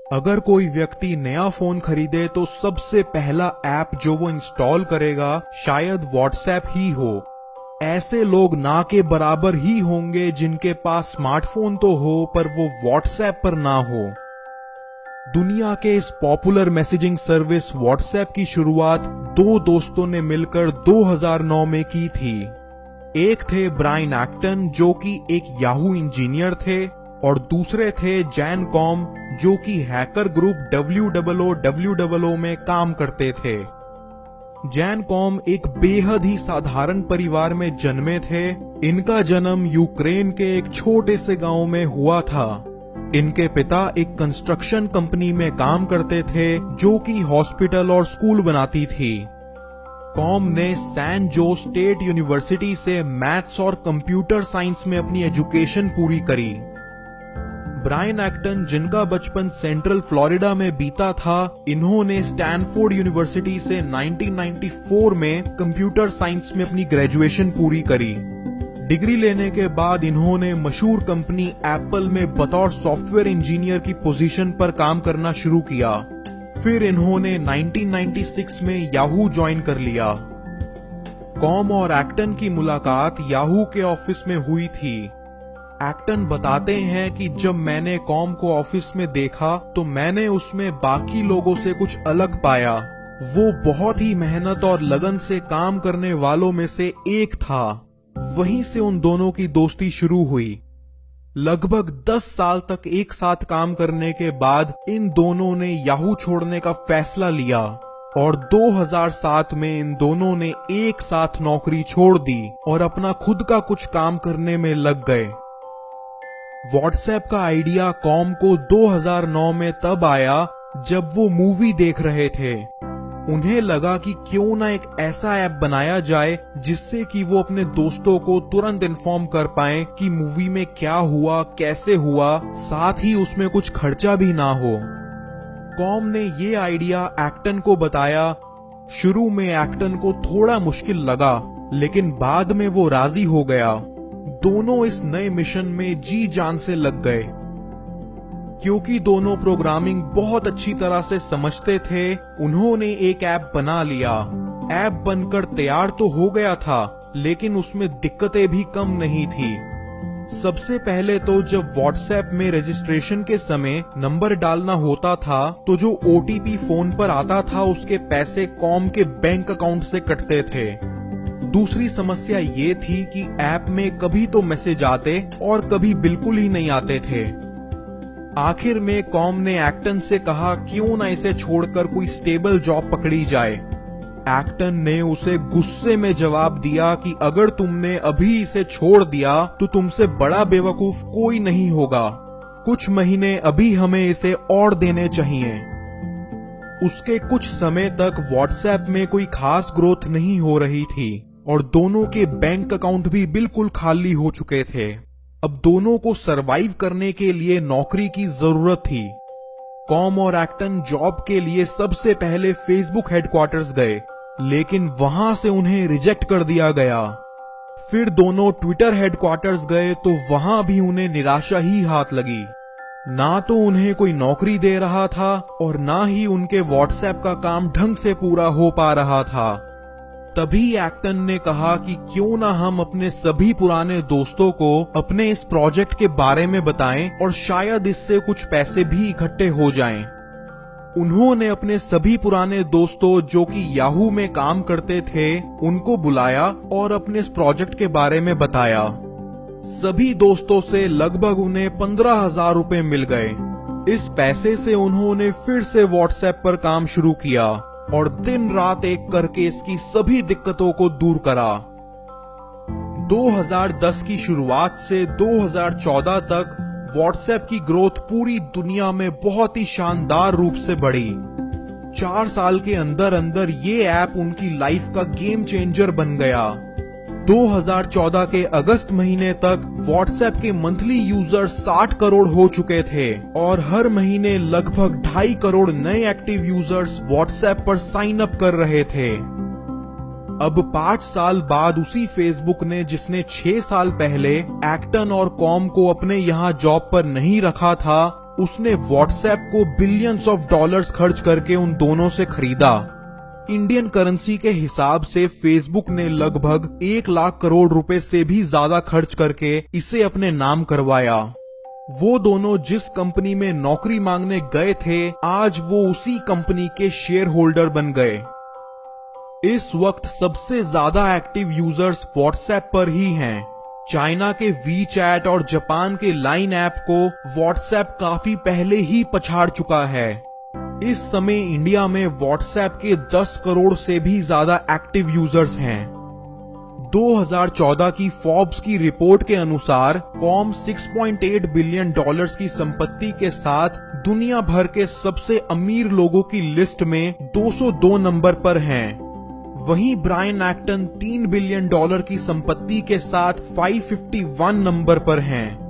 अगर कोई व्यक्ति नया फोन खरीदे तो सबसे पहला ऐप जो वो इंस्टॉल करेगा शायद व्हाट्सएप ही हो। ऐसे लोग ना के बराबर ही होंगे जिनके पास स्मार्टफोन तो हो पर वो व्हाट्सएप पर ना हो। दुनिया के इस पॉपुलर मैसेजिंग सर्विस व्हाट्सएप की शुरुआत दो दोस्तों ने मिलकर 2009 में की थी। एक थे ब्रायन एक्टन जो कि एक याहू इंजीनियर थे और दूसरे थे जैन कॉम जो कि हैकर ग्रुप WOOO में काम करते थे। जैन कॉम एक बेहद ही साधारण परिवार में जन्मे थे। इनका जन्म यूक्रेन के एक छोटे से गांव में हुआ था। इनके पिता एक कंस्ट्रक्शन कंपनी में काम करते थे जो कि हॉस्पिटल और स्कूल बनाती थी। कॉम ने सैन जो स्टेट यूनिवर्सिटी से मैथ्स और कंप्यूटर साइंस में अपनी एजुकेशन पूरी करी। ब्रायन एक्टन जिनका बचपन सेंट्रल फ्लोरिडा में बीता था, इन्होंने स्टैनफोर्ड यूनिवर्सिटी से 1994 में कंप्यूटर साइंस में अपनी ग्रेजुएशन पूरी करी। डिग्री लेने के बाद इन्होंने मशहूर कंपनी एप्पल में बतौर सॉफ्टवेयर इंजीनियर की पोजीशन पर काम करना शुरू किया। फिर इन्होंने 1996 में याहू ज्वाइन कर लिया। कॉम और एक्टन की मुलाकात याहू के ऑफिस में हुई थी। एक्टन बताते हैं कि जब मैंने कॉम को ऑफिस में देखा तो मैंने उसमें बाकी लोगों से कुछ अलग पाया। वो बहुत ही मेहनत और लगन से काम करने वालों में से एक था। वहीं से उन दोनों की दोस्ती शुरू हुई। लगभग 10 साल तक एक साथ काम करने के बाद इन दोनों ने याहू छोड़ने का फैसला लिया और 2007 में इन दोनों ने एक साथ नौकरी छोड़ दी और अपना खुद का कुछ काम करने में लग गए। व्हाट्सएप का आइडिया कॉम को 2009 में तब आया जब वो मूवी देख रहे थे। उन्हें लगा कि क्यों ना एक ऐसा ऐप बनाया जाए जिससे कि वो अपने दोस्तों को तुरंत इन्फॉर्म कर पाएं कि मूवी में क्या हुआ, कैसे हुआ, साथ ही उसमें कुछ खर्चा भी ना हो। कॉम ने ये आइडिया एक्टन को बताया। शुरू में एक्टन को थोड़ा मुश्किल लगा लेकिन बाद में वो राजी हो गया। दोनों इस नए मिशन में जी जान से लग गए। क्योंकि दोनों प्रोग्रामिंग बहुत अच्छी तरह से समझते थे, उन्होंने एक ऐप बना लिया। ऐप बनकर तैयार तो हो गया था लेकिन उसमें दिक्कतें भी कम नहीं थी। सबसे पहले तो जब व्हाट्सएप में रजिस्ट्रेशन के समय नंबर डालना होता था तो जो OTP फोन पर आता था उसके पैसे कॉम के बैंक अकाउंट से कटते थे। दूसरी समस्या ये थी कि ऐप में कभी तो मैसेज आते और कभी बिल्कुल ही नहीं आते थे। आखिर में कॉम ने एक्टन से कहा क्यों ना इसे छोड़कर कोई स्टेबल जॉब पकड़ी जाए। एक्टन ने उसे गुस्से में जवाब दिया कि अगर तुमने अभी इसे छोड़ दिया तो तुमसे बड़ा बेवकूफ कोई नहीं होगा। कुछ महीने अभी हमें इसे और देने चाहिए। उसके कुछ समय तक व्हाट्सएप में कोई खास ग्रोथ नहीं हो रही थी और दोनों के बैंक अकाउंट भी बिल्कुल खाली हो चुके थे। अब दोनों को सरवाइव करने के लिए नौकरी की जरूरत थी। कॉम और एक्टन जॉब के लिए सबसे पहले फेसबुक हेडक्वार्टर्स गए लेकिन वहां से उन्हें रिजेक्ट कर दिया गया। फिर दोनों ट्विटर हेडक्वार्टर्स गए तो वहां भी उन्हें निराशा ही हाथ लगी। ना तो उन्हें कोई नौकरी दे रहा था और ना ही उनके व्हाट्सएप का काम ढंग से पूरा हो पा रहा था। तभी एक्टन ने कहा कि क्यों ना हम अपने सभी पुराने दोस्तों को अपने इस प्रोजेक्ट के बारे में बताएं और शायद इससे कुछ पैसे भी इकट्ठे हो जाएं। उन्होंने अपने सभी पुराने दोस्तों जो कि याहू में काम करते थे उनको बुलाया और अपने इस प्रोजेक्ट के बारे में बताया। सभी दोस्तों से लगभग उन्हें 15,000 रुपए मिल गए। इस पैसे से उन्होंने फिर से व्हाट्सएप पर काम शुरू किया और दिन रात एक करके इसकी सभी दिक्कतों को दूर करा। 2010 की शुरुआत से 2014 तक व्हाट्सएप की ग्रोथ पूरी दुनिया में बहुत ही शानदार रूप से बढ़ी। 4 साल के अंदर अंदर ये ऐप उनकी लाइफ का गेम चेंजर बन गया। 2014 के अगस्त महीने तक व्हाट्सएप के मंथली यूजर 60 करोड़ हो चुके थे और हर महीने लगभग 2.5 करोड़ नए एक्टिव यूजर्स व्हाट्सएप पर साइन अप कर रहे थे। अब 5 साल बाद उसी फेसबुक ने जिसने 6 साल पहले एक्टन और कॉम को अपने यहाँ जॉब पर नहीं रखा था, उसने व्हाट्सएप को बिलियंस ऑफ डॉलर्स खर्च करके उन दोनों से खरीदा। इंडियन करेंसी के हिसाब से फेसबुक ने लगभग 1 लाख करोड़ रुपए से भी ज्यादा खर्च करके इसे अपने नाम करवाया। वो दोनों जिस कंपनी में नौकरी मांगने गए थे, आज वो उसी कंपनी के शेयर होल्डर बन गए। इस वक्त सबसे ज्यादा एक्टिव यूजर्स व्हाट्सएप पर ही हैं। चाइना के वीचैट और जापान के लाइन ऐप को व्हाट्सएप काफी पहले ही पछाड़ चुका है। इस समय इंडिया में व्हाट्सएप के 10 करोड़ से भी ज्यादा एक्टिव यूजर्स हैं। 2014 की फोर्ब्स की रिपोर्ट के अनुसार कॉम 6.8 बिलियन डॉलर्स की संपत्ति के साथ दुनिया भर के सबसे अमीर लोगों की लिस्ट में 202 नंबर पर हैं। वहीं ब्रायन एक्टन 3 बिलियन डॉलर की संपत्ति के साथ 551 नंबर पर हैं।